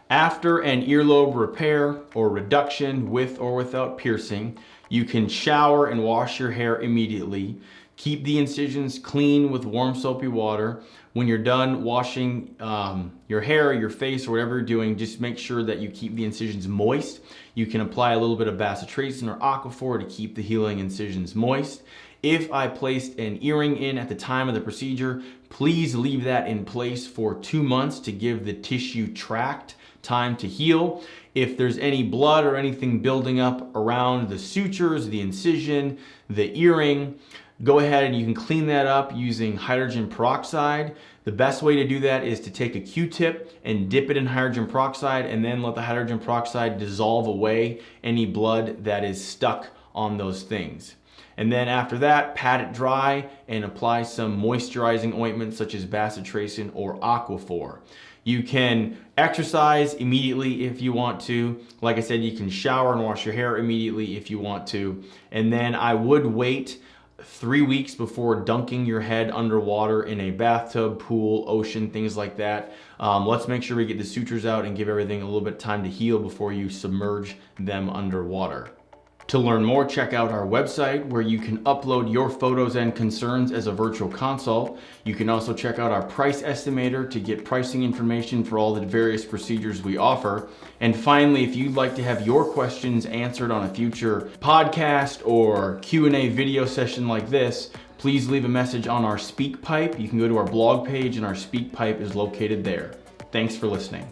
After an earlobe repair or reduction with or without piercing, you can shower and wash your hair immediately. Keep the incisions clean with warm soapy water. When you're done washing your hair, your face, or whatever you're doing, just make sure that you keep the incisions moist. You can apply a little bit of bacitracin or Aquaphor to keep the healing incisions moist. If I placed an earring in at the time of the procedure, please leave that in place for 2 months to give the tissue tract time to heal. If there's any blood or anything building up around the sutures, the incision, the earring, go ahead and you can clean that up using hydrogen peroxide. The best way to do that is to take a Q-tip and dip it in hydrogen peroxide and then let the hydrogen peroxide dissolve away any blood that is stuck on those things. And then after that, pat it dry and apply some moisturizing ointments such as bacitracin or Aquaphor. You can exercise immediately if you want to. Like I said, you can shower and wash your hair immediately if you want to. And then I would wait 3 weeks before dunking your head underwater in a bathtub, pool, ocean, things like that. Let's make sure we get the sutures out and give everything a little bit of time to heal before you submerge them underwater. To learn more, check out our website where you can upload your photos and concerns as a virtual consult. You can also check out our price estimator to get pricing information for all the various procedures we offer. And finally, if you'd like to have your questions answered on a future podcast or Q&A video session like this, please leave a message on our SpeakPipe. You can go to our blog page and our SpeakPipe is located there. Thanks for listening.